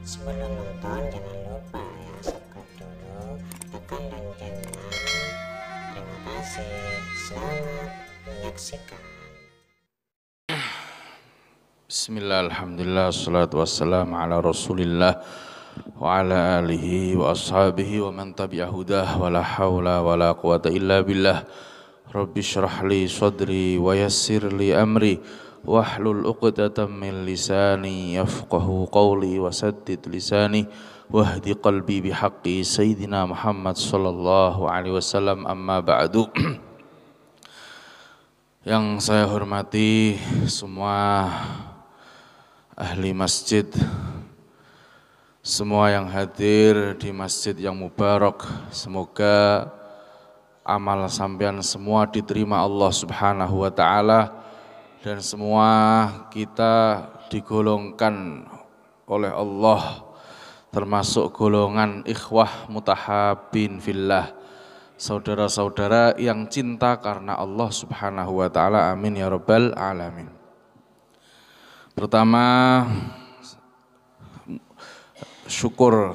Sebelum nonton jangan lupa ya subscribe dulu, tekan loncengnya. Terima kasih, selamat menyaksikan. Bismillah, alhamdulillah, salatu wassalamu ala rasulillah wa ala alihi wa ashabihi wa man tabi'ahudah wa la hawla wa la quwata illa billah. Rabbi syrah li sadri wa yassir li amri wahlul uqdatan min lisani yafqahu qawli wa saddid lisani wahdi qalbi bihaqqi sayyidina Muhammad sallallahu alaihi wasallam. Amma ba'du. Yang saya hormati semua ahli masjid, semua yang hadir di masjid yang mubarak, semoga amal sampean semua diterima Allah Subhanahu wa taala dan semua kita digolongkan oleh Allah termasuk golongan ikhwah mutahabbin fillah, saudara-saudara yang cinta karena Allah Subhanahu wa taala. Amin ya rabbal alamin. Pertama,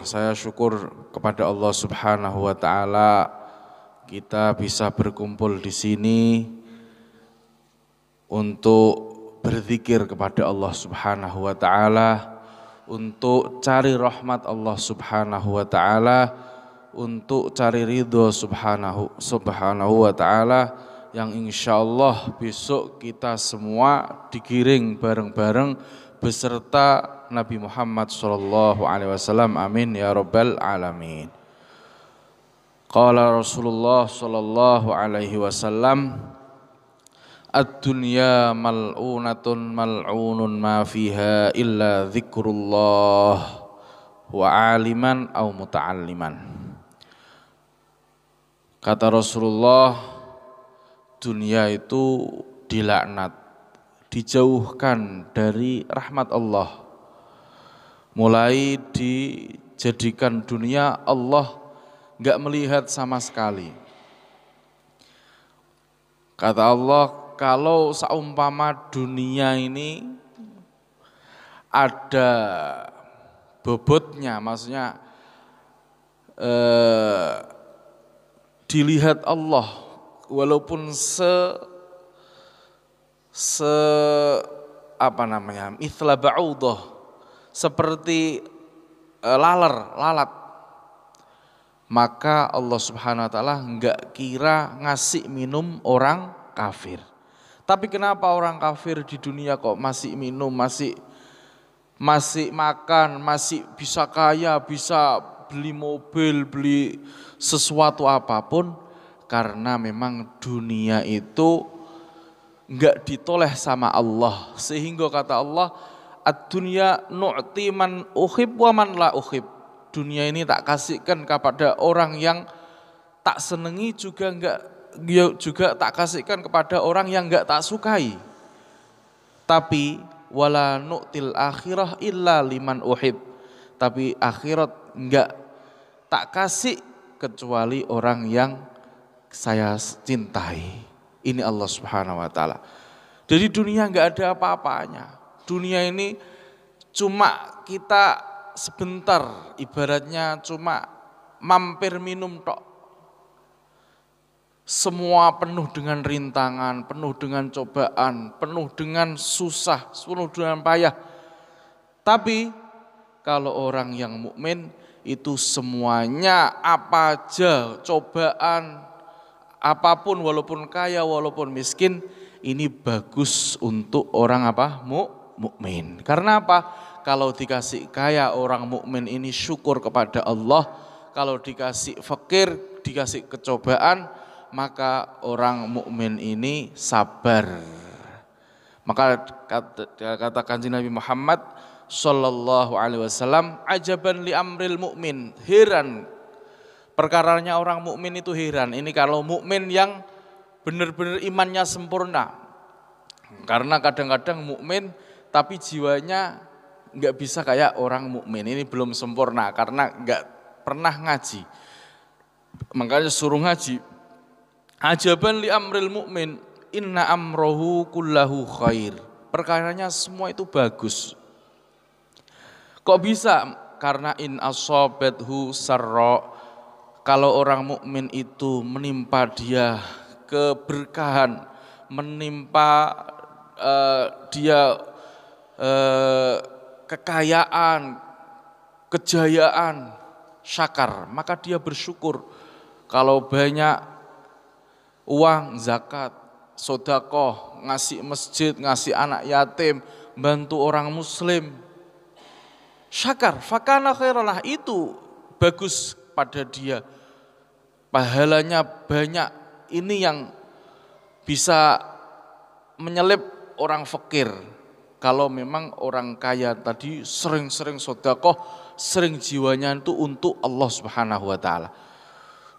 saya syukur kepada Allah Subhanahu wa taala kita bisa berkumpul di sini untuk berzikir kepada Allah Subhanahu wa taala, untuk cari rahmat Allah Subhanahu wa taala, untuk cari ridho Subhanahu wa ta'ala, yang insya Allah besok kita semua digiring bareng-bareng beserta Nabi Muhammad sallallahu alaihi wasallam. Amin ya rabbal alamin. Qala Rasulullah sallallahu alaihi wasallam, ad-dunya mal'unatun mal'unun ma fiha illa dzikrullah wa aliman aw muta'alliman. Kata Rasulullah, dunia itu dilaknat, dijauhkan dari rahmat Allah. Mulai dijadikan dunia Allah enggak melihat sama sekali. Kata Allah, kalau seumpama dunia ini ada bobotnya, maksudnya dilihat Allah walaupun mithla ba'udah, seperti lalat, maka Allah Subhanahu wa taala enggak kira ngasih minum orang kafir. Tapi kenapa orang kafir di dunia kok masih minum, masih makan, masih bisa kaya, bisa beli mobil, beli sesuatu apapun? Karena memang dunia itu enggak ditoleh sama Allah. Sehingga kata Allah, ad-dunya nu'ti man uhib wa man la uhib. Dunia ini tak kasihkan kepada orang yang tak senengi, juga tak kasihkan kepada orang yang enggak tak sukai. Tapi wala nu'til akhirah illa liman uhib. Tapi akhirat enggak tak kasih kecuali orang yang saya cintai. Ini Allah Subhanahu wa taala. Jadi dunia enggak ada apa-apanya. Dunia ini cuma kita sebentar, ibaratnya cuma mampir minum tok. Semua penuh dengan rintangan, penuh dengan cobaan, penuh dengan susah, penuh dengan payah. Tapi kalau orang yang mukmin itu semuanya apa aja cobaan apapun, walaupun kaya walaupun miskin, ini bagus untuk orang mukmin. Karena apa? Kalau dikasih kaya orang mukmin ini syukur kepada Allah, kalau dikasih fakir, dikasih kecobaan, maka orang mukmin ini sabar. Maka kata Kanjeng Nabi Muhammad sallallahu alaihi wasallam, ajaban li amril mukmin, heran perkaranya orang mukmin itu heran. Ini kalau mukmin yang benar-benar imannya sempurna. Karena kadang-kadang mukmin tapi jiwanya enggak bisa kayak orang mukmin. Ini belum sempurna karena enggak pernah ngaji. Makanya suruh ngaji. Ajaban li amril mukmin, inna amrohu kullahu khair. Perkaranya semua itu bagus. Kok bisa Karena in asobathu sarra, kalau orang mukmin itu menimpa dia keberkahan, menimpa dia kekayaan, kejayaan, syakar, maka dia bersyukur. Kalau banyak uang, zakat, sodakoh, ngasih masjid, ngasih anak yatim, bantu orang muslim, syakar, fakana khairalah, itu bagus pada dia, pahalanya banyak. Ini yang bisa menyelip orang fakir. Kalau memang orang kaya tadi sering-sering sodakoh, sering jiwanya itu untuk Allah Subhanahu wa ta'ala.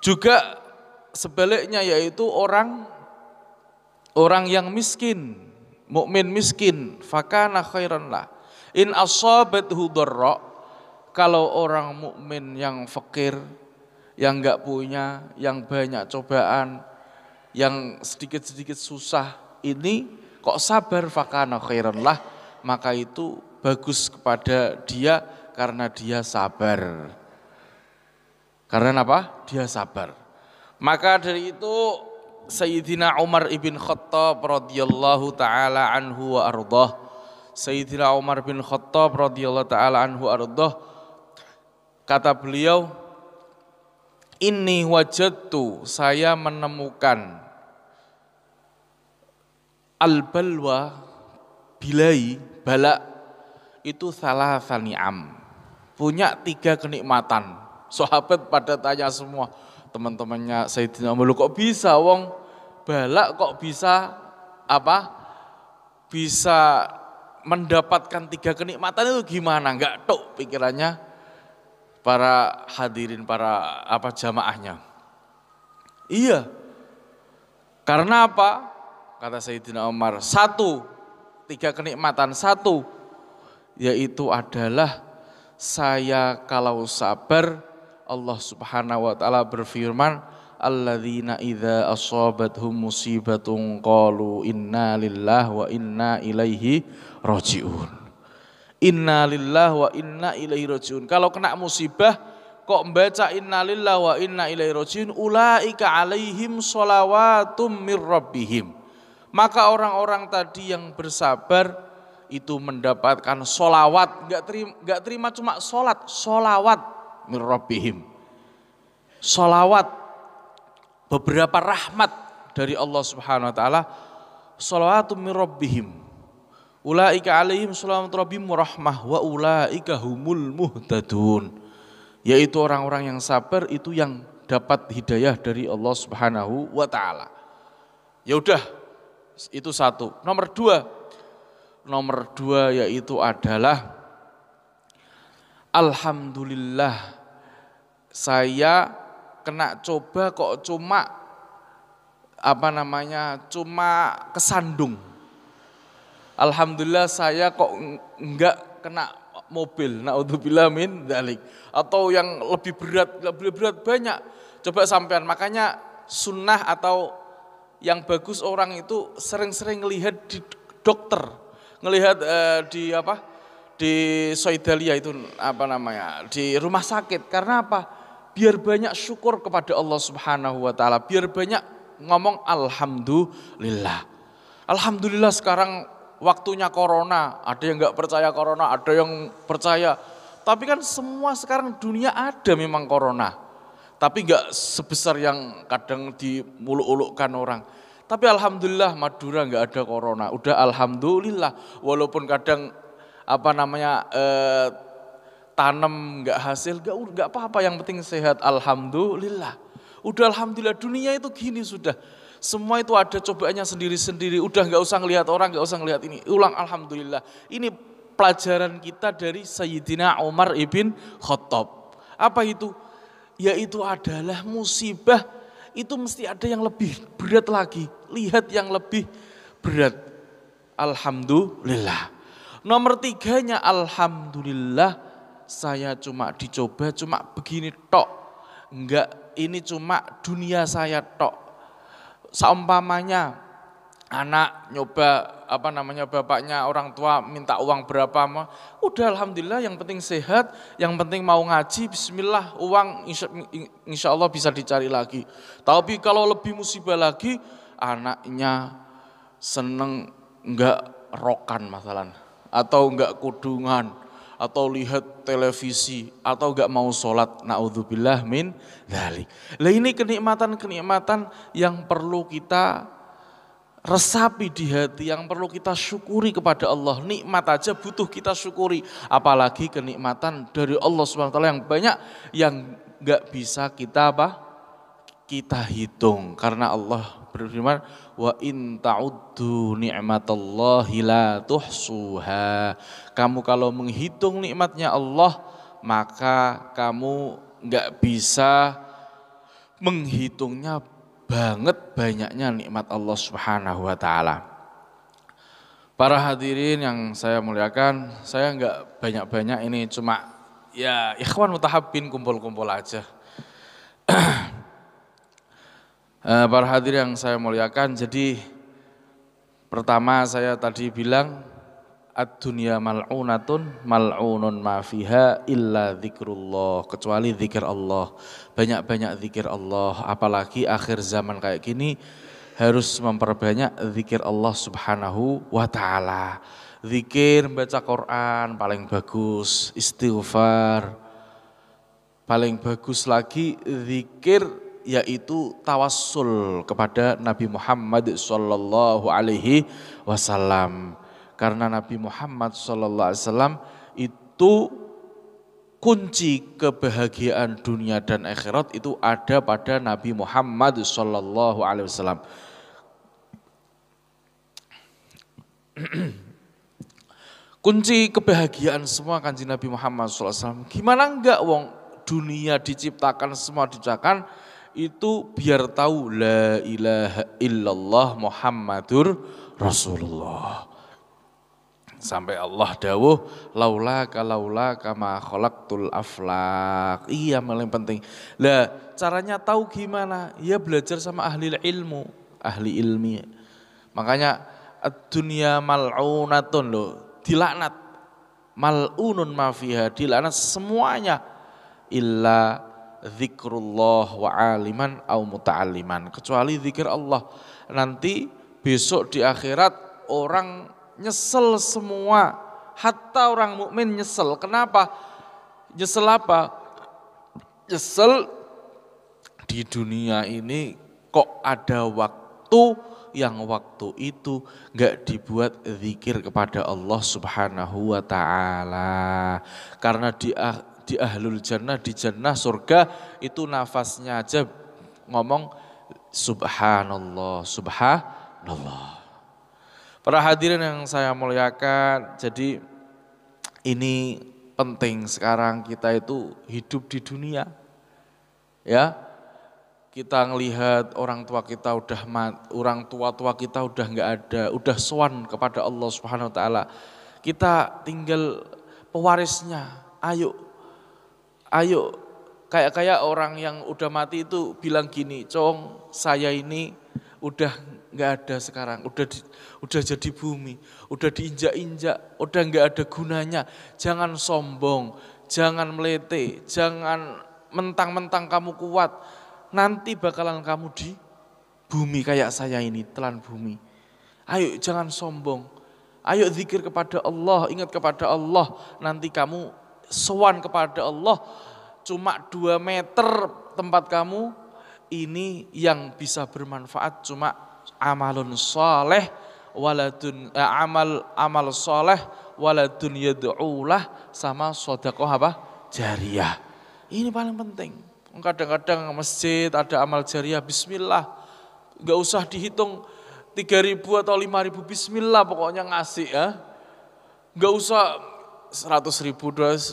Juga sebaliknya, yaitu orang yang miskin, mukmin miskin, fakana khairan lah. In asabathu dharra, kalau orang mukmin yang fakir, yang enggak punya, yang banyak cobaan, yang sedikit-sedikit susah, ini kok sabar, fakana khairan lah, maka itu bagus kepada dia karena dia sabar. Karena apa? Dia sabar. Maka dari itu Sayyidina Umar ibn Khattab radhiyallahu taala anhu wa ardhah, Sayyidina Umar bin Khattab radhiyallahu taala anhu ardhah, kata beliau, inni wajadtu, saya menemukan al-balwa, bilai, bala, itu salah ni'am, punya 3 kenikmatan. Sahabat pada tanya semua, teman-temannya Sayyidina Umar, kok bisa wong balak, kok bisa apa? Bisa mendapatkan 3 kenikmatan itu gimana? Enggak tok pikirannya para hadirin, para jamaahnya. Iya. Karena apa? Kata Sayyidina Umar, 3 kenikmatan. 1, yaitu adalah saya kalau sabar, Allah Subhanahu wa taala berfirman, alladzina idza asabathum musibatun qalu inna lillahi wa inna ilaihi rajiun. Inna lillahi wa inna ilaihi rajiun. Kalau kena musibah kok membaca inna lillahi wa inna ilaihi rajiun, ulaika alaihim shalawatum mir rabbihim. Maka orang-orang tadi yang bersabar itu mendapatkan sholawat, enggak terima cuma sholat, sholawat mir rabbihim. Sholawat, beberapa rahmat dari Allah Subhanahu wa taala, shalawatum mir rabbihim. Ulaika alaihim salawatu rabbihim rahmah wa ulaika humul muhtadun. Yaitu orang-orang yang sabar itu yang dapat hidayah dari Allah Subhanahu wa taala. Ya udah, itu 1. Nomor 2 yaitu adalah alhamdulillah, saya kena coba kok cuma cuma kesandung. Alhamdulillah saya kok enggak kena mobil, naudzubillah min dzalik, atau yang lebih berat banyak. Coba sampean, makanya sunnah atau yang bagus orang itu sering-sering ngelihat di dokter, ngelihat di Soidalia itu di rumah sakit. Karena apa? Biar banyak syukur kepada Allah Subhanahu wa taala, biar banyak ngomong alhamdulillah. Alhamdulillah sekarang waktunya corona, ada yang enggak percaya corona, ada yang percaya. Tapi kan semua sekarang dunia ada memang corona. Tapi enggak sebesar yang kadang dimuluk-ulukkan orang. Tapi alhamdulillah Madura enggak ada corona. Udah alhamdulillah, walaupun kadang tanam enggak hasil, enggak apa-apa, yang penting sehat, alhamdulillah. Udah alhamdulillah, dunia itu gini sudah. Semua itu ada cobaannya sendiri-sendiri. Udah enggak usah ngelihat orang, enggak usah ngelihat ini. Ulang alhamdulillah. Ini pelajaran kita dari Sayyidina Umar ibn Khattab. Apa itu? Yaitu adalah musibah itu mesti ada yang lebih berat lagi. Lihat yang lebih berat. Alhamdulillah. Nomor 3-nya alhamdulillah saya cuma dicoba, cuma begini tok. Enggak, ini cuma dunia saya tok. Seumpamanya anak nyoba bapaknya orang tua minta uang berapa mah udah alhamdulillah, yang penting sehat, yang penting mau ngaji, bismillah, uang insya Allah bisa dicari lagi. Tapi kalau lebih musibah lagi, anaknya seneng enggak rokan masalah, atau enggak kudungan, atau lihat televisi, atau enggak mau sholat, naudzubillah min dzalik. Lah ini kenikmatan-kenikmatan yang perlu kita resapi di hati, yang perlu kita syukuri kepada Allah. Nikmat aja butuh kita syukuri, apalagi kenikmatan dari Allah SWT yang banyak, yang gak bisa kita hitung. Karena Allah berfirman, wa in ta'uddu ni'matallahi la tuhsuha. Kamu kalau menghitung nikmatnya Allah, maka kamu gak bisa menghitungnya banget banyaknya nikmat Allah Subhanahu wa taala. Para hadirin yang saya muliakan, saya enggak banyak-banyak, ini cuma ya ikhwan mutahabbin, kumpul-kumpul aja. Para hadirin yang saya muliakan, jadi pertama saya tadi bilang ad-dunya mal'unatun mal'unun ma fiha illa zikrullah, kecuali zikir Allah. Banyak-banyak zikir Allah, apalagi akhir zaman kayak gini harus memperbanyak zikir Allah Subhanahu wa taala. Zikir, baca Quran paling bagus, istighfar paling bagus lagi, zikir yaitu tawassul kepada Nabi Muhammad sallallahu alaihi wasallam. Karena Nabi Muhammad SAW itu kunci kebahagiaan dunia dan akhirat itu ada pada Nabi Muhammad SAW. Kunci kebahagiaan semua kanjeng Nabi Muhammad SAW. Gimana enggak wong dunia diciptakan, semua diciptakan itu biar tahu la ilaha illallah Muhammadur Rasulullah. Sampai Allah dawuh laula kama khalaqtul aflaq. Iya, paling penting. Lah, caranya tahu gimana? Ya belajar sama ahli ilmu, ahli ilmi. Makanya ad-dunya mal'unatun loh, dilaknat. Mal'unun ma fiha, dilaknat semuanya illa zikrullah wa aliman au muta'alliman, kecuali zikir Allah. Nanti besok di akhirat orang nyesel semua, hatta orang mukmin nyesel. Kenapa? Nyesel apa? Nyesel di dunia ini kok ada waktu yang waktu itu enggak dibuat zikir kepada Allah Subhanahu wa taala. Karena di ahlul jannah, di jannah surga itu nafasnya aja ngomong subhanallah, subhanallah. Para hadirin yang saya muliakan, jadi ini penting sekarang kita itu hidup di dunia. Ya, kita ngelihat orang tua kita udah orang tua kita udah nggak ada, udah sowan kepada Allah Subhanahu wa taala. Kita tinggal pewarisnya. Ayo kayak orang yang udah mati itu bilang gini, "Cong, saya ini udah nggak ada sekarang, udah jadi bumi, udah diinjak-injak, udah nggak ada gunanya. Jangan sombong, jangan melete, jangan mentang-mentang kamu kuat. Nanti bakalan kamu di bumi kayak saya ini, telan bumi. Ayo jangan sombong, ayo zikir kepada Allah, ingat kepada Allah. Nanti kamu sowan kepada Allah, cuma 2 meter tempat kamu, ini yang bisa bermanfaat cuma amalun soleh waladun amal soleh waladun yad'ulah, sama sedekah apa? Jariyah. Ini paling penting. Kadang-kadang masjid ada amal jariyah, bismillah. Enggak usah dihitung 3.000 atau 5.000, bismillah pokoknya ngasih ya. Enggak usah 100.000 terus.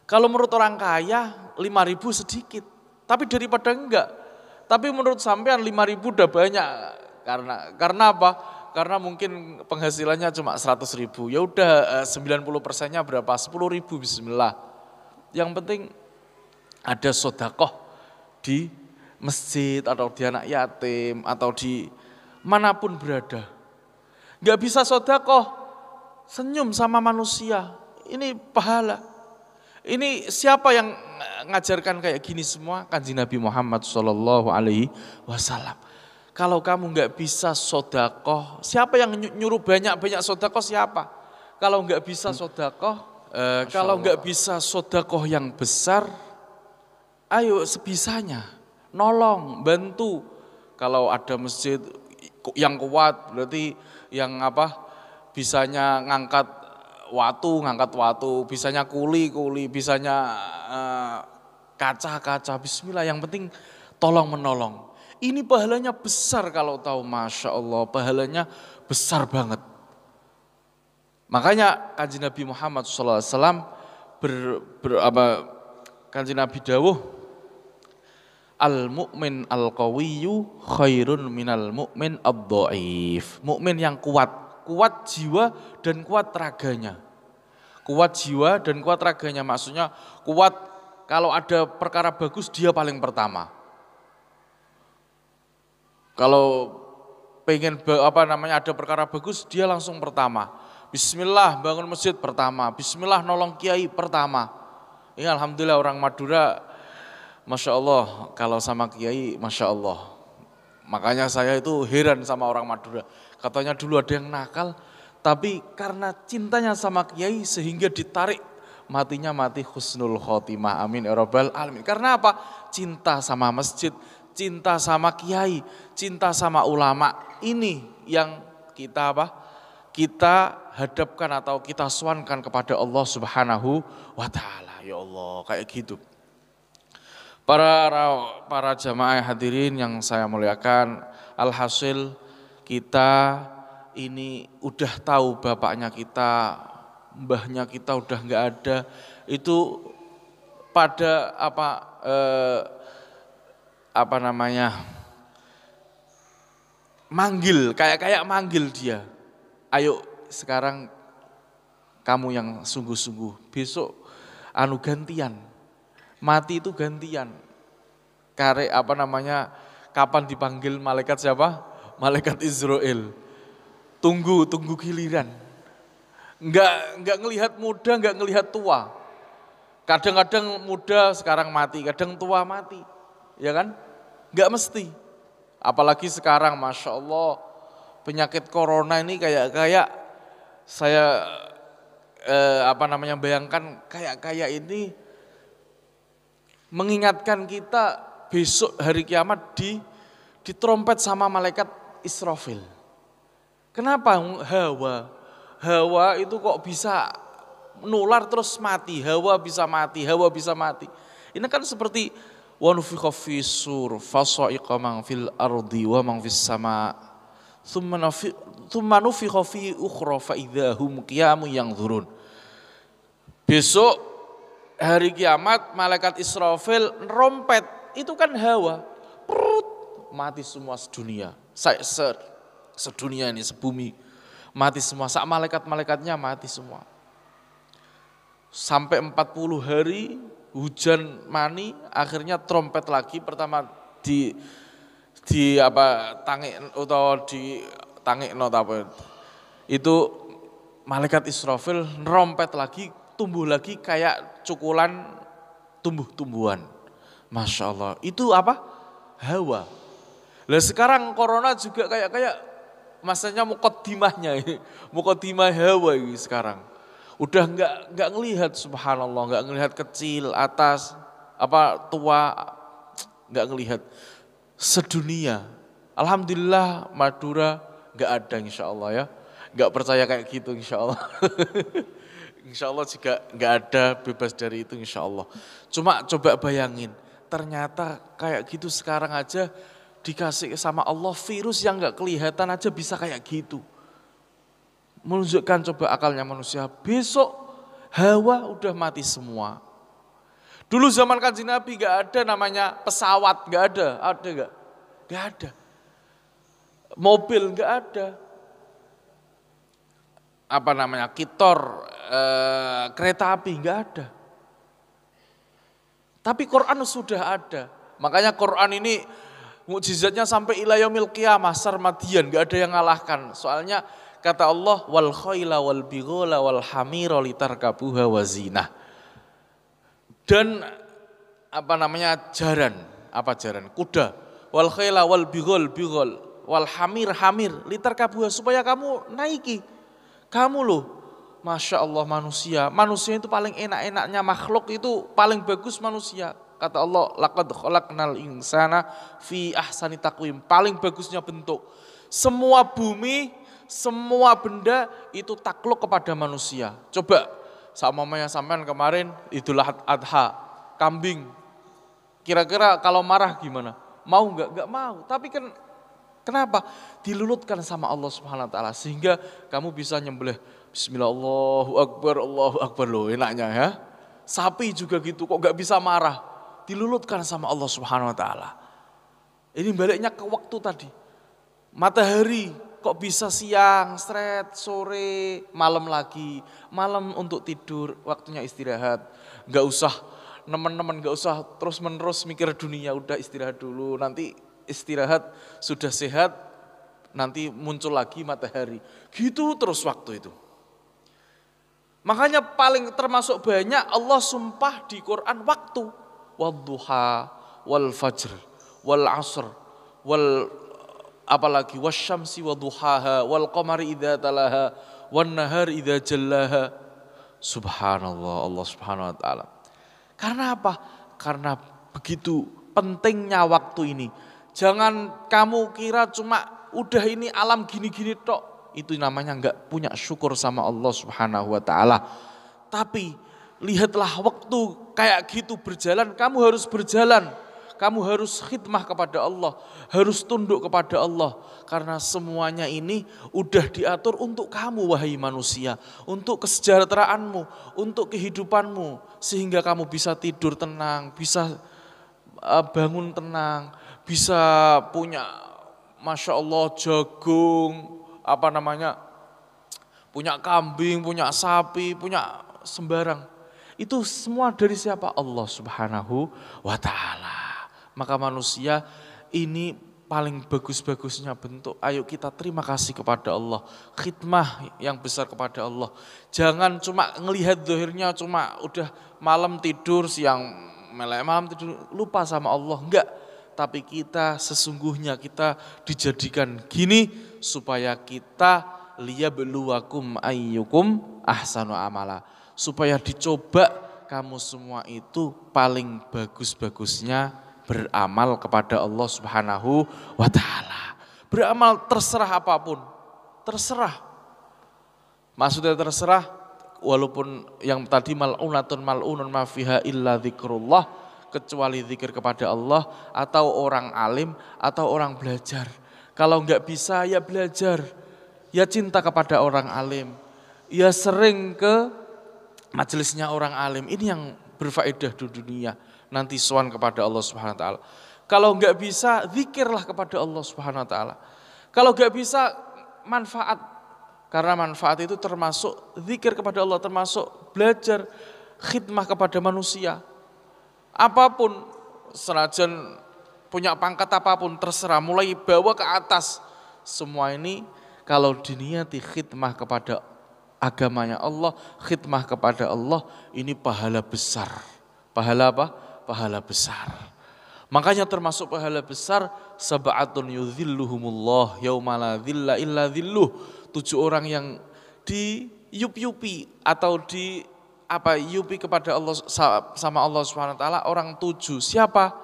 Kalau menurut orang kaya 5.000 sedikit, tapi daripada enggak. Tapi menurut sampean 5.000 udah banyak. Karena apa? Karena mungkin penghasilannya cuma 100.000. Ya udah 90%-nya berapa? 10.000, bismillah. Yang penting ada sedekah di masjid atau di anak yatim atau di manapun berada. Nggak bisa sedekah, senyum sama manusia, ini pahala. Ini siapa yang ngajarkan kayak gini semua? Kanjeng Nabi Muhammad Shallallahu Alaihi Wasallam. Kalau kamu nggak bisa sedekah, siapa yang nyuruh banyak-banyak sedekah siapa? Kalau nggak bisa sedekah, kalau nggak bisa sedekah yang besar, ayo sebisanya, nolong, bantu. Kalau ada masjid yang kuat, berarti yang bisanya ngangkat watu, bisanya kuli, bisanya kaca, bismillah, yang penting tolong menolong. Ini pahalanya besar kalau tahu, Masya Allah, pahalanya besar banget. Makanya Kanjeng Nabi Muhammad SAW Kanjeng Nabi dawuh, al-mu'min al-qawiyyu khairun minal mu'min ad-dha'if. Mukmin yang kuat jiwa dan kuat raganya. Kuat jiwa dan kuat raganya, maksudnya kuat kalau ada perkara bagus dia paling pertama. Kalau pengen ada perkara bagus dia langsung pertama. Bismillah bangun masjid pertama, bismillah nolong kiai pertama. Ini alhamdulillah orang Madura, Masya Allah, kalau sama kiai Masya Allah. Makanya saya itu heran sama orang Madura. Katanya dulu ada yang nakal, tapi karena cintanya sama kiai sehingga ditarik, matinya mati husnul khotimah. Amin ya rabbal alamin. Karena apa? Cinta sama masjid, cinta sama kiai, cinta sama ulama. Ini yang kita kita hadapkan atau kita suankan kepada Allah Subhanahu wa taala. Ya Allah, kayak gitu. Para jamaah hadirin yang saya muliakan, alhasil kita ini udah tahu bapaknya kita, mbahnya kita udah nggak ada, itu pada manggil, kayak manggil dia. Ayo sekarang kamu yang sungguh-sungguh, besok gantian. Mati itu gantian. Kapan dipanggil malaikat siapa? Malaikat Israel. Tunggu giliran. Enggak ngelihat muda, enggak ngelihat tua. Kadang-kadang muda sekarang mati, kadang tua mati. Ya kan? Enggak mesti. Apalagi sekarang, Masya Allah, penyakit corona ini kayak saya bayangkan kayak ini mengingatkan kita besok hari kiamat ditrompet sama malaikat Israfil. Kenapa Hawa itu kok bisa nular terus mati, Hawa bisa mati. Ini kan seperti wa nufikha fis sur fasa'iqa man fil ardi wa man fis sama tsumma nufikha fi ukhra fa idzahum qiyamun yanzurun. Besok hari kiamat malaikat Israfil rompet, itu kan Hawa, mati semua sedunia, sedunia ini, sebumi, mati semua, sak malaikat-malaikatnya mati semua. Sampai 40 hari hujan mani, akhirnya trompet lagi, pertama itu malaikat Israfil rompet lagi, tumbuh lagi kayak cukulan tumbuh-tumbuhan. Masya Allah, itu Hawa. Lah sekarang corona juga kayak masanya mukaddimahnya, mukaddimah Hawa ini sekarang. Udah enggak ngelihat, subhanallah, enggak ngelihat kecil, atas, tua, enggak ngelihat. Sedunia. Alhamdulillah Madura enggak ada insya Allah ya. Enggak percaya kayak gitu insya Allah. Insya Allah juga enggak ada, bebas dari itu insya Allah. Cuma coba bayangin, ternyata kayak gitu sekarang aja dikasih sama Allah virus yang enggak kelihatan aja bisa kayak gitu. Menunjukkan coba akalnya manusia. Besok Hawa udah mati semua. Dulu zaman Kanjeng Nabi enggak ada namanya pesawat, enggak ada. Ada enggak? Enggak ada. Mobil enggak ada. Kitor, kereta api enggak ada. Tapi Quran sudah ada. Makanya Quran ini Mukjizatnya sampai ila yaumil qiyamah sarmadian, enggak ada yang ngalahkan. Soalnya kata Allah wal khaila wal bighala wal hamira litarkabuha wa zinah. Dan jaran, kuda, wal khaila wal bighal wal hamir litarkabuha, supaya kamu naiki. Kamu loh, Masya Allah manusia itu paling enak-enaknya makhluk, itu paling bagus manusia. Kata Allah, laqad khalaqnal insana fi ahsani taqwim, paling bagusnya bentuk. Semua bumi, semua benda itu takluk kepada manusia. Coba sama Maya sampean kemarin Idul Adha, kambing. Kira-kira kalau marah gimana? Mau enggak? Enggak mau. Tapi kan kenapa? Dilulutkan sama Allah Subhanahu wa taala sehingga kamu bisa nyembelih bismillah Allahu akbar loh, enaknya ya. Sapi juga gitu, kok enggak bisa marah? Dilulutkan sama Allah Subhanahu wa taala. Ini baliknya ke waktu tadi. Matahari kok bisa siang, sore, malam lagi. Malam untuk tidur, waktunya istirahat. Enggak usah teman-teman, enggak usah terus-menerus mikir dunia, udah istirahat dulu. Nanti istirahat sudah sehat, nanti muncul lagi matahari. Gitu terus waktu itu. Makanya paling termasuk banyak Allah sumpah di Quran waktu. Wadduha wal fajr wal asr wal apalagi wasyamsi wadduhaha wal qamari idza talaha wan nahari idza jallaha. Subhanallah, Allah Subhanahu wa taala. Karena apa? Karena begitu pentingnya waktu ini. Jangan kamu kira cuma udah ini alam gini-gini tok, itu namanya enggak punya syukur sama Allah Subhanahu wa taala. Tapi lihatlah waktu kayak gitu berjalan, kamu harus berjalan. Kamu harus khidmah kepada Allah, harus tunduk kepada Allah. Karena semuanya ini udah diatur untuk kamu wahai manusia. Untuk kesejahteraanmu, untuk kehidupanmu. Sehingga kamu bisa tidur tenang, bisa bangun tenang, bisa punya Masya Allah jagung, punya kambing, punya sapi, punya sembarang. Itu semua dari siapa? Allah Subhanahu wa ta'ala. Maka manusia ini paling bagus-bagusnya bentuk. Ayo kita terima kasih kepada Allah. Khidmah yang besar kepada Allah. Jangan cuma ngelihat zahirnya, cuma udah malam tidur, siang melek, malam tidur, lupa sama Allah. Enggak. Tapi kita sesungguhnya kita dijadikan gini supaya kita liyabluwakum ayyukum ahsanu amala. Supaya dicoba kamu semua itu paling bagus-bagusnya beramal kepada Allah Subhanahu wa ta'ala. Beramal terserah apapun, terserah. Maksudnya terserah, walaupun yang tadi mal'unun ma fiha illa dzikrullah, kecuali zikir kepada Allah, atau orang alim, atau orang belajar. Kalau enggak bisa ya belajar, ya cinta kepada orang alim, ya sering ke majelisnya orang alim, ini yang berfaedah di dunia. Nanti sowan kepada Allah Subhanahu wa taala. Kalau enggak bisa, zikirlah kepada Allah Subhanahu wa taala. Kalau enggak bisa, manfaat. Karena manfaat itu termasuk zikir kepada Allah, termasuk belajar, khidmah kepada manusia. Apapun, senajan punya pangkat apapun terserah, mulai bawa ke atas. Semua ini kalau diniati khidmah kepada agamanya Allah, khidmah kepada Allah, ini pahala besar. Pahala apa? Pahala besar. Makanya termasuk pahala besar, sab'atun yudhilluhumullah yauma la dhilla illa dhilluh. 7 orang yang diyup-yupi atau yupi kepada Allah sama Allah Subhanahu wa taala, orang 7. Siapa?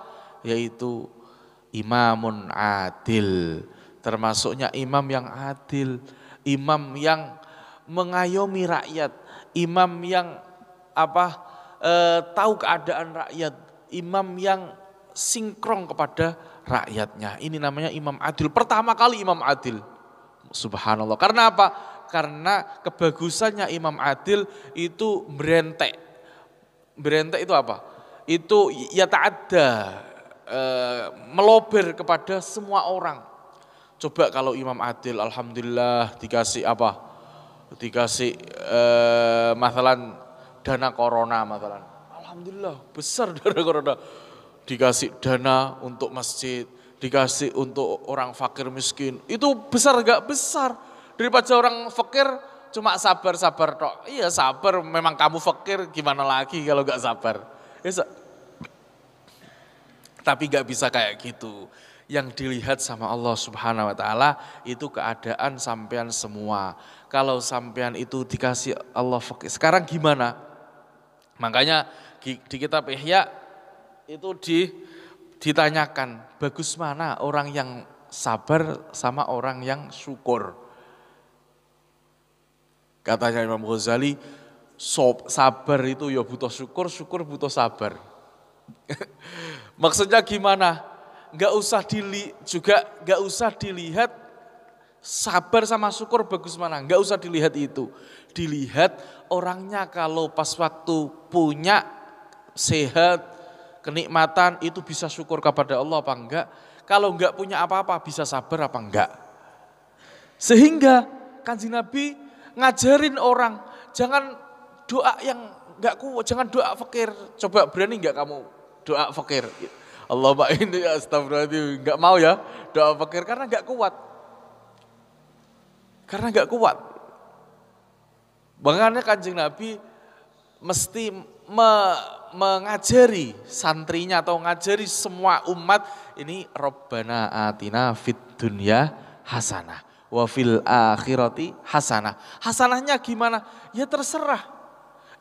Yaitu imamun adil. Termasuknya imam yang adil, imam yang mengayomi rakyat, imam yang tahu keadaan rakyat, imam yang sinkron kepada rakyatnya. Ini namanya imam adil. Pertama kali imam adil. Subhanallah. Karena apa? Karena kebagusannya imam adil itu berentek. Berentek itu apa? Itu ya ta'adda, melober kepada semua orang. Coba kalau imam adil, alhamdulillah dikasih apa? Dikasih masalan dana corona masalan. Alhamdulillah besar dana corona. Dikasih dana untuk masjid, dikasih untuk orang fakir miskin, itu besar gak besar. Daripada orang fakir cuma sabar-sabar tok. Iya sabar, memang kamu fakir, gimana lagi kalau gak sabar. Tapi gak bisa kayak gitu. Yang dilihat sama Allah Subhanahu wa taala itu keadaan sampean semua. Kalau sampean itu dikasih Allah fakir, sekarang gimana? Makanya di kitab Ihya itu ditanyakan, bagus mana orang yang sabar sama orang yang syukur. Katanya Imam Ghazali, sabar itu ya butuh syukur, syukur butuh sabar. Maksudnya gimana? Gak usah dilihat sabar sama syukur bagus mana, gak usah dilihat itu. Dilihat orangnya kalau pas waktu punya sehat, kenikmatan itu bisa syukur kepada Allah apa enggak. Kalau enggak punya apa-apa bisa sabar apa enggak. Sehingga Kanjeng Nabi ngajarin orang, jangan doa yang enggak kuat, jangan doa fakir. Coba berani enggak kamu doa fakir? Allahumma inni astagfirullahaladzim, enggak mau ya doa fakir karena enggak kuat. Karena enggak kuat. Makanya Kanjeng Nabi mesti mengajari santrinya atau mengajari semua umat ini, Rabbana atina fid dunya hasanah wa fil akhirati hasanah. Hasanahnya gimana? Ya terserah.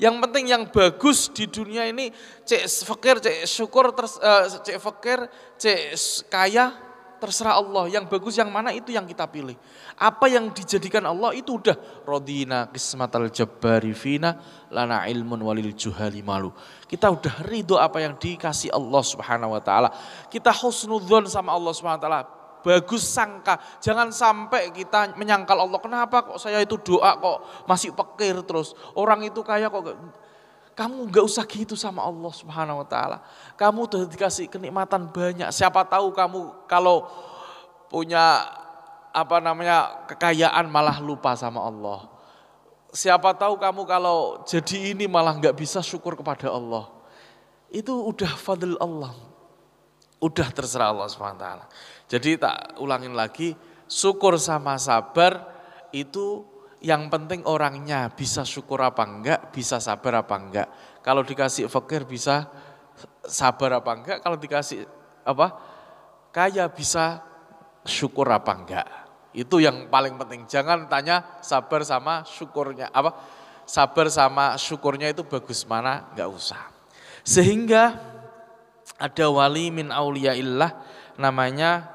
Yang penting yang bagus di dunia ini, cek fakir, cek syukur, cek fakir, cek kaya, terserah Allah. Yang bagus yang mana itu yang kita pilih. Apa yang dijadikan Allah itu udah rodina qismatal jabbari fina lana ilmun walil juhali malu. Kita udah ridho apa yang dikasih Allah Subhanahu wa taala. Kita husnudzon sama Allah Subhanahu wa taala. Bagus sangka, jangan sampai kita menyangkal Allah. Kenapa kok saya itu doa kok masih fakir terus, orang itu kaya kok. Kamu gak usah gitu sama Allah Subhanahu wa taala. Kamu udah dikasih kenikmatan banyak. Siapa tahu kamu kalau punya kekayaan malah lupa sama Allah. Siapa tahu kamu kalau jadi ini malah gak bisa syukur kepada Allah. Itu udah fadl Allah. Udah terserah Allah Subhanahu wa taala. Jadi tak ulangin lagi, syukur sama sabar itu yang penting orangnya bisa syukur apa enggak, bisa sabar apa enggak. Kalau dikasih fakir bisa sabar apa enggak, kalau dikasih kaya bisa syukur apa enggak. Itu yang paling penting. Jangan tanya sabar sama syukurnya sabar sama syukurnya itu bagus mana, enggak usah. Sehingga ada wali min auliyaillah namanya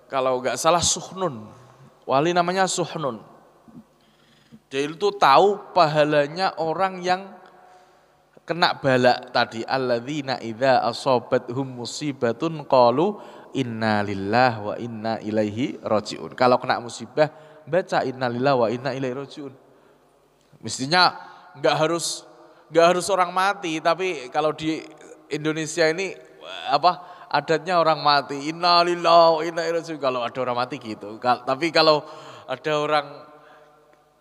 kalau nggak salah Suhnun, wali namanya Suhnun. Dia itu tahu pahalanya orang yang kena bala tadi, alladzina idza asabathum musibatun qalu inna lillahi wa inna ilaihi rajiun. Kalau kena musibah baca inna lillahi wa inna ilaihi rajiun. Mestinya nggak harus orang mati, tapi kalau di Indonesia ini adatnya orang mati, innalillahi wa inna ilaihi rajiun. Kalau ada orang mati gitu. Tapi kalau ada orang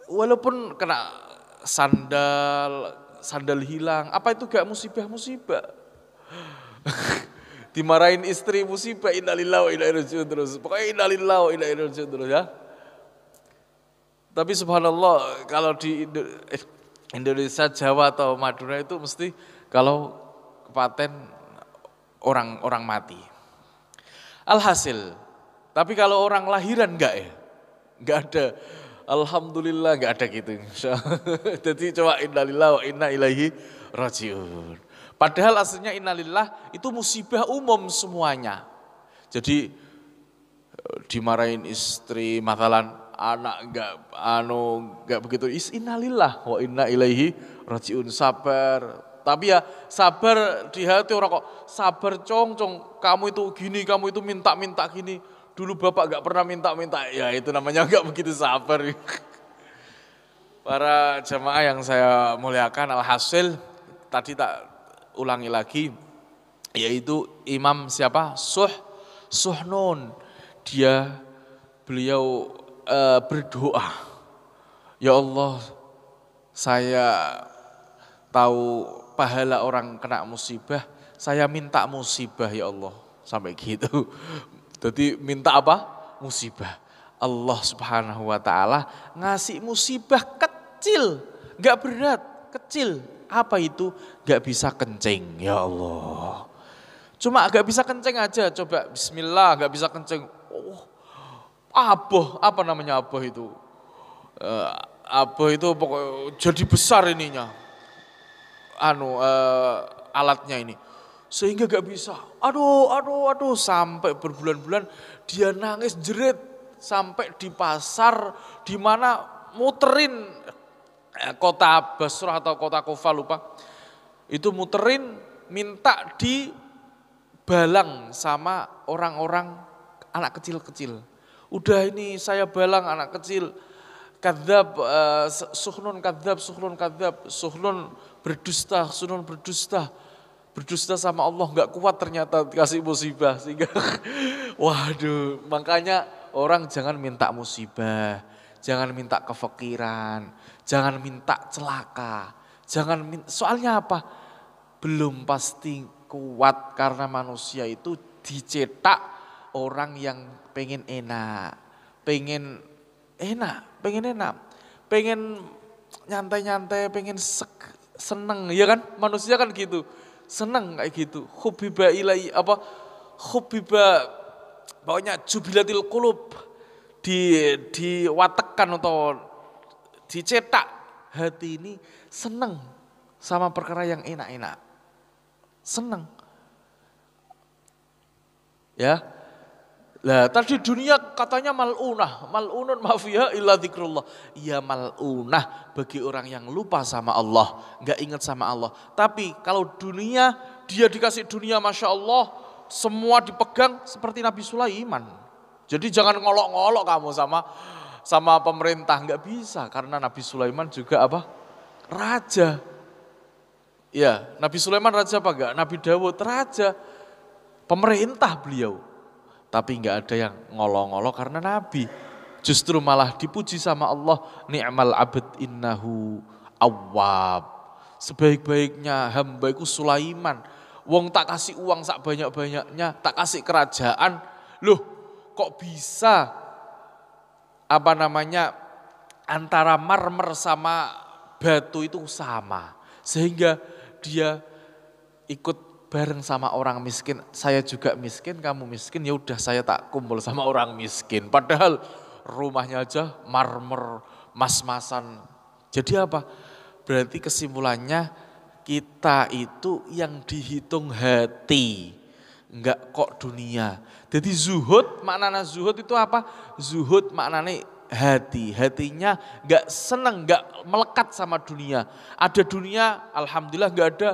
walaupun kena sandal hilang, apa itu gak musibah? Dimarahin istri musibah, innalillahi wa inna ilaihi rajiun terus. Pokoknya innalillahi wa inna ilaihi rajiun terus ya. Tapi subhanallah kalau di Indonesia, Jawa atau Madura itu mesti kalau kepaten orang mati. Alhasil, tapi kalau orang lahiran enggak ya? Enggak ada. Alhamdulillah enggak ada gitu. Jadi coba innalillahi wa inna ilaihi rajiun. Padahal aslinya innalillah itu musibah umum semuanya. Jadi dimarahin istri, masalah anak enggak begitu. Innalillah wa inna ilaihi rajiun, sabar. Tapi ya sabar di hati orang kok sabar cong, kamu itu gini, kamu itu minta gini. Dulu bapak gak pernah minta, ya itu namanya gak begitu sabar. Para jamaah yang saya muliakan, alhasil tadi tak ulangi lagi, yaitu Imam siapa? Suhnun. Beliau berdoa, ya Allah saya tahu pahala orang kena musibah, saya minta musibah ya Allah. Sampai gitu. Jadi minta apa? Musibah. Allah Subhanahu wa taala ngasih musibah kecil, enggak berat, kecil. Apa itu? Enggak bisa kencing, ya Allah. Cuma agak bisa kencing aja, coba bismillah enggak bisa kencing. Oh, aboh, apa namanya aboh itu? Aboh itu pokoknya jadi besar ininya. Alatnya ini. Sehingga gak bisa. Aduh, sampai berbulan-bulan dia nangis jerit sampai di pasar di mana muterin kota Basrah atau kota Kufa lupa. Itu muterin minta dibalang sama orang-orang anak kecil-kecil. Udah ini saya balang anak kecil. Kadzab, Suhnun kadzab, Suhnun berdusta sama Allah nggak kuat ternyata dikasih musibah sehingga waduh, makanya orang jangan minta musibah, jangan minta kefakiran, jangan minta celaka, soalnya apa? Belum pasti kuat karena manusia itu dicetak orang yang pengen enak, pengen nyantai-nyantai, pengen seneng, ya kan? Manusia kan gitu, seneng kayak gitu. Pokoknya jubilatil qulub, diwatekan atau dicetak hati ini seneng sama perkara yang enak-enak, seneng. Ya. Lah tadi dunia katanya mal'unun ma fiha illa dzikrullah. Ya mal'unah bagi orang yang lupa sama Allah, enggak ingat sama Allah. Tapi kalau dunia, dia dikasih dunia Masya Allah, semua dipegang seperti Nabi Sulaiman. Jadi jangan ngolok-ngolok kamu sama pemerintah, enggak bisa. Karena Nabi Sulaiman juga apa? Raja. Ya, Nabi Sulaiman raja apa enggak? Nabi Dawud raja. Pemerintah beliau. Tapi enggak ada yang ngolong-ngolong karena Nabi. Justru malah dipuji sama Allah. Ni'mal abd innahu awwab. Sebaik-baiknya hamba iku Sulaiman. Wong tak kasih uang sak banyak-banyaknya, tak kasih kerajaan. Loh, kok bisa antara marmer sama batu itu sama. Sehingga dia ikut bareng sama orang miskin. Saya juga miskin, kamu miskin, ya udah saya tak kumpul sama orang miskin. Padahal rumahnya aja marmer, mas-masan. Jadi apa? Berarti kesimpulannya kita itu yang dihitung hati, enggak kok dunia. Jadi zuhud, maknanya zuhud itu apa? Zuhud maknanya hati, hatinya enggak seneng, enggak melekat sama dunia. Ada dunia, alhamdulillah enggak ada.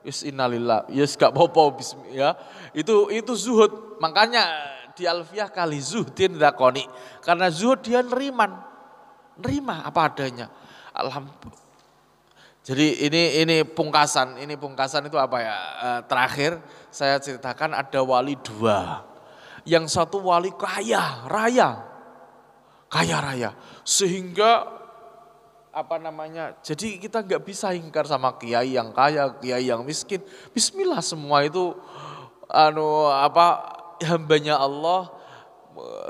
Yes innalillah, yes gak apa-apa ya. Itu zuhud. Makanya di Alfiyah kali zuhdin dakoni. Karena zuhud dia nerima apa adanya. Alhamdulillah. Jadi ini pungkasan itu apa ya? Terakhir saya ceritakan ada wali dua. Yang satu wali kaya raya. Sehingga jadi kita nggak bisa ingkar sama kiai yang kaya, kiai yang miskin. Bismillah, semua itu hambanya Allah,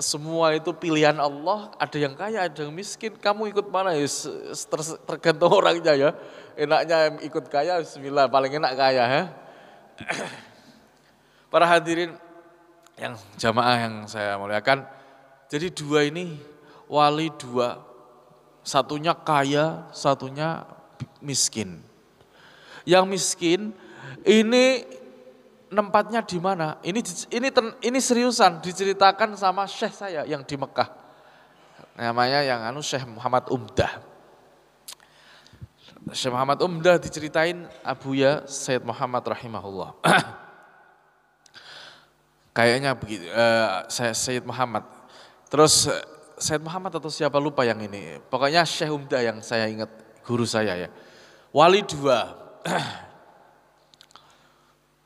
semua itu pilihan Allah. Ada yang kaya, ada yang miskin. Kamu ikut mana ya? Tergantung orangnya ya. Enaknya ikut kaya, bismillah, paling enak kaya ya. Para hadirin yang jamaah yang saya muliakan. Jadi dua ini wali dua. Satunya kaya, satunya miskin. Yang miskin ini nempatnya di mana? Ini seriusan diceritakan sama syekh saya yang di Mekah. Namanya Syekh Muhammad Umdah. Syekh Muhammad Umdah diceritain Abuya Sayyid Muhammad rahimahullah. Kayaknya begitu, Sayyid Muhammad. Terus Sayyid Muhammad atau siapa lupa yang ini. Pokoknya Syekh Umdah yang saya ingat, guru saya ya. Wali dua.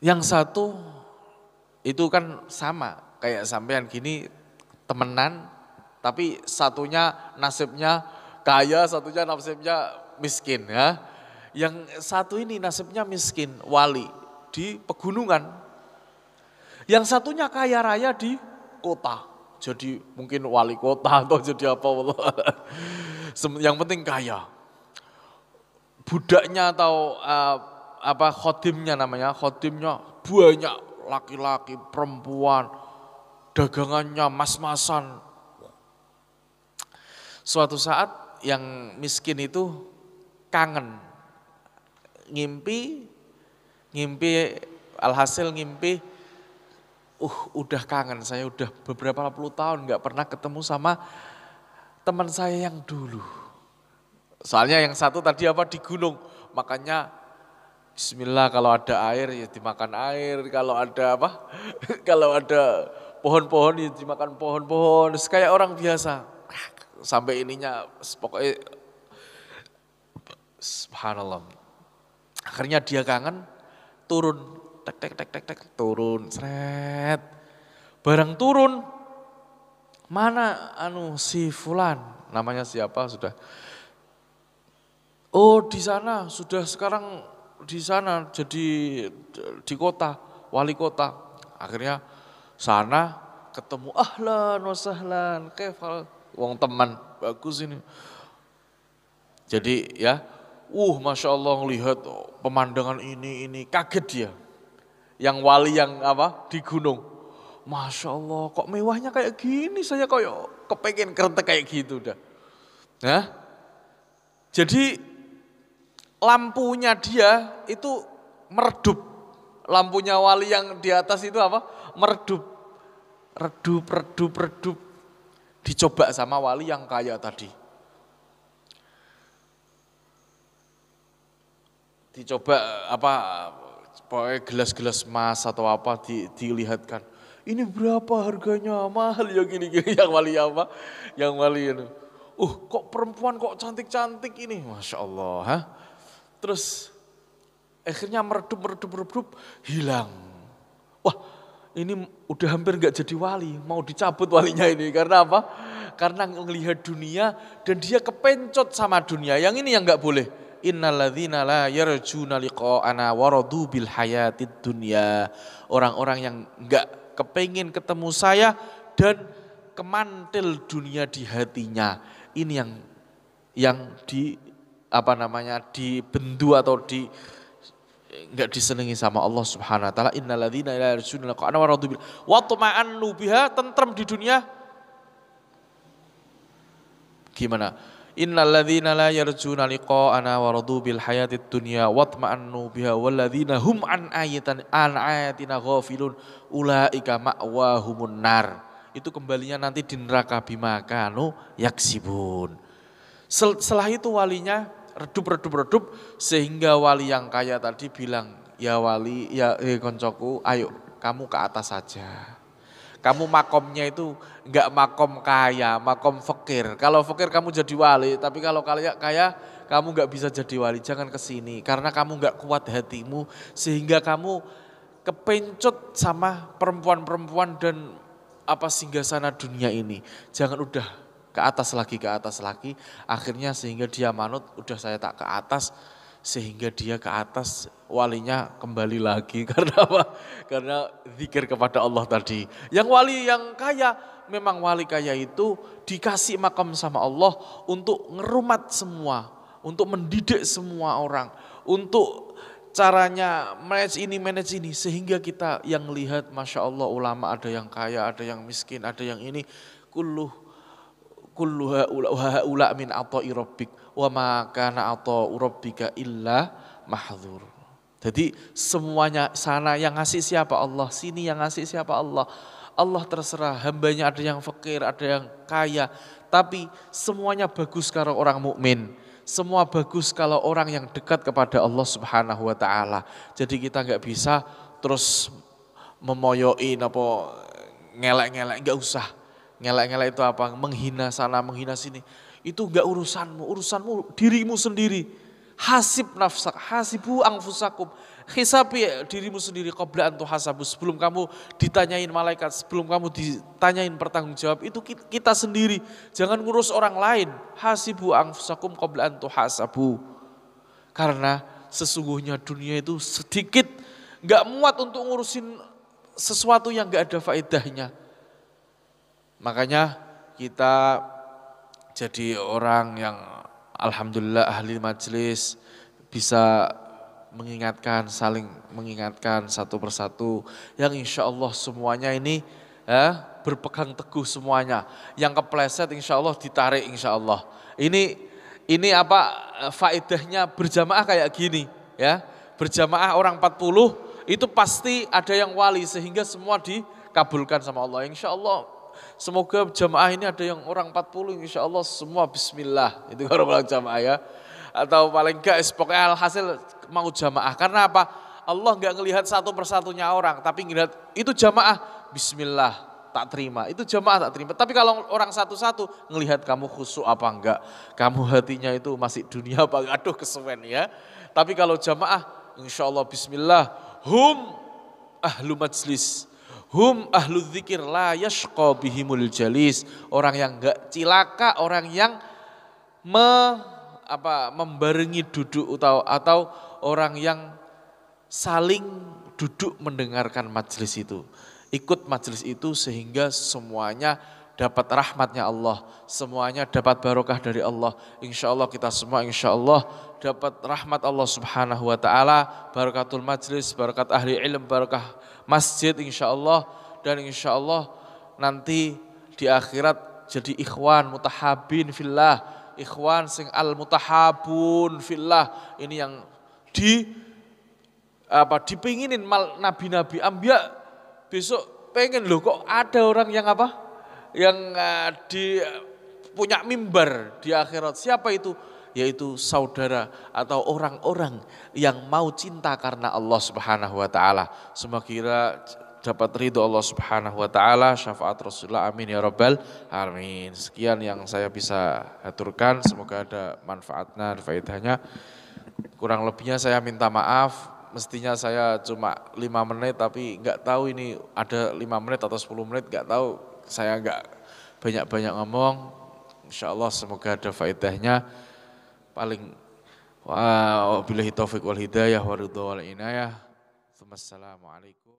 Yang satu itu kan sama kayak sampean gini temenan, tapi satunya nasibnya kaya, satunya nasibnya miskin ya. Yang satu ini nasibnya miskin, wali. di pegunungan. Yang satunya kaya raya di kota. Jadi mungkin wali kota atau jadi apa. Yang penting kaya. Budaknya atau khodimnya namanya, khodimnya banyak laki-laki, perempuan, dagangannya mas-masan. Suatu saat yang miskin itu kangen, ngimpi, alhasil ngimpi, udah kangen, saya udah beberapa puluh tahun gak pernah ketemu sama teman saya yang dulu. Soalnya yang satu tadi di gunung, makanya bismillah kalau ada air ya dimakan air, kalau ada kalau ada pohon-pohon ya dimakan pohon-pohon, kayak orang biasa. Sampai ininya pokoknya subhanallah. Akhirnya dia kangen, turun, tek, turun, seret. Barang turun, mana si fulan, namanya siapa sudah. Oh di sana, sudah sekarang di sana jadi di kota, wali kota. Akhirnya sana ketemu ahlan wa sahlan, kefal, wong teman, bagus ini. Jadi ya, Masya Allah ngelihat pemandangan ini, kaget dia. Yang wali yang di gunung. Masya Allah kok mewahnya kayak gini, saya kayak kepengen kerentek kayak gitu dah. Nah, jadi lampunya dia itu meredup. Lampunya wali yang di atas itu meredup. Redup. Dicoba sama wali yang kaya tadi. Dicoba pokoknya gelas-gelas emas atau dilihatkan. Ini berapa harganya, mahal ya gini-gini, yang wali Yang wali itu. Kok perempuan kok cantik-cantik ini, Masya Allah. Terus akhirnya meredup, hilang. Wah, ini udah hampir gak jadi wali, mau dicabut walinya ini. Karena apa? Karena melihat dunia dan dia kepencot sama dunia. Yang ini yang gak boleh. Innalladzina la yarjuna liqa'ana waradu bil hayatid dunya. Orang-orang yang gak kepengin ketemu saya dan kemantil dunia di hatinya. Ini yang dibendu atau enggak disenangi sama Allah Subhanahu wa taala. Innalladzina la yarjuna liqa'ana waradu bil wa tuma'annu biha, tentrem di dunia. Gimana? Innalladzina la yarjuna liqa'ana waradu bil hayatid dunya wa tuma'annu biha walladzina hum an ayatina ghafilun ulaika ma'wahumun nar. Itu kembalinya nanti di neraka bima kanu yaksibun. Setelah itu walinya redup sehingga wali yang kaya tadi bilang, ya wali, ya koncoku, ayo kamu ke atas saja. Kamu makomnya itu enggak makom kaya, makom fakir. Kalau fakir kamu jadi wali, tapi kalau kaya kamu enggak bisa jadi wali. Jangan ke sini karena kamu enggak kuat hatimu sehingga kamu kepencut sama perempuan-perempuan dan singgasana dunia ini. Jangan udah ke atas lagi. Akhirnya sehingga dia manut, udah saya tak ke atas, sehingga dia ke atas, walinya kembali lagi. Karena apa? Karena zikir kepada Allah tadi. Yang wali yang kaya, memang wali kaya itu dikasih makam sama Allah untuk ngerumat semua, untuk mendidik semua orang, untuk caranya manage ini, sehingga kita yang lihat, Masya Allah, ulama ada yang kaya, ada yang miskin, ada yang ini, kullu haula min ata'i rabbik wa ma kana ata'u rabbika illa mahdzur. Jadi semuanya sana yang ngasih siapa? Allah. Sini yang ngasih siapa? Allah. Allah terserah, hambanya ada yang fakir, ada yang kaya, tapi semuanya bagus kalau orang mukmin. Semua bagus kalau orang yang dekat kepada Allah Subhanahu wa taala. Jadi kita enggak bisa terus memoyoin ngelek-ngelek, enggak usah. Ngelak-ngelak itu apa? Menghina sana, menghina sini. Itu enggak urusanmu dirimu sendiri. Hasib nafsak, hasibu anfusakum. Hisabi dirimu sendiri qabla an tuhasabu. Sebelum kamu ditanyain malaikat, sebelum kamu ditanyain pertanggung jawab, itu kita sendiri. Jangan ngurus orang lain. Hasibu anfusakum qabla an tuhasabu. Karena sesungguhnya dunia itu sedikit nggak muat untuk ngurusin sesuatu yang nggak ada faedahnya. Makanya kita jadi orang yang alhamdulillah ahli majelis, bisa mengingatkan, saling mengingatkan satu persatu, yang insya Allah semuanya ini berpegang teguh semuanya. Yang kepleset insya Allah ditarik insya Allah. Ini apa faedahnya berjamaah kayak gini ya. Berjamaah orang 40 itu pasti ada yang wali sehingga semua dikabulkan sama Allah. Insya Allah semoga jamaah ini ada yang orang 40 insya Allah semua bismillah. Itu kalau bilang jamaah ya. Atau paling enggak pokoknya alhasil mau jamaah. Karena apa? Allah enggak ngelihat satu persatunya orang, tapi ngelihat itu jamaah, bismillah, tak terima. Itu jamaah tak terima. Tapi kalau orang satu-satu ngelihat kamu khusyuk apa enggak, kamu hatinya itu masih dunia apa enggak, aduh kesuwen ya. Tapi kalau jamaah, insya Allah bismillah, hum ahlu majlis, hum ahlu dzikir la yashqa bihimul jalis. Orang yang enggak cilaka, orang yang membarengi duduk atau orang yang saling duduk mendengarkan majelis itu. Ikut majelis itu sehingga semuanya dapat rahmatnya Allah. Semuanya dapat barokah dari Allah. Insya Allah kita semua insya Allah dapat rahmat Allah subhanahu wa ta'ala. Barakatul majelis, barakat ahli ilm, barakah masjid insya Allah. Dan insya Allah nanti di akhirat jadi ikhwan mutahabin fillah. Ikhwan sing al mutahabun fillah, ini yang dipinginin nabi-nabi ambia besok pengen loh kok ada orang yang punya mimbar di akhirat. Siapa itu? Yaitu saudara atau orang-orang yang mau cinta karena Allah Subhanahu wa taala. Semoga dapat ridho Allah Subhanahu wa taala, syafaat Rasulullah, amin ya rabbal alamin. Sekian yang saya bisa aturkan, semoga ada manfaatnya, ada faedahnya. Kurang lebihnya saya minta maaf, mestinya saya cuma 5 menit tapi enggak tahu ini ada 5 menit atau 10 menit, enggak tahu. Saya enggak banyak-banyak ngomong. Insyaallah semoga ada faedahnya. Paling wabillahi taufiq wal hidayah wa ridha wal inayah. Wassalamualaikum.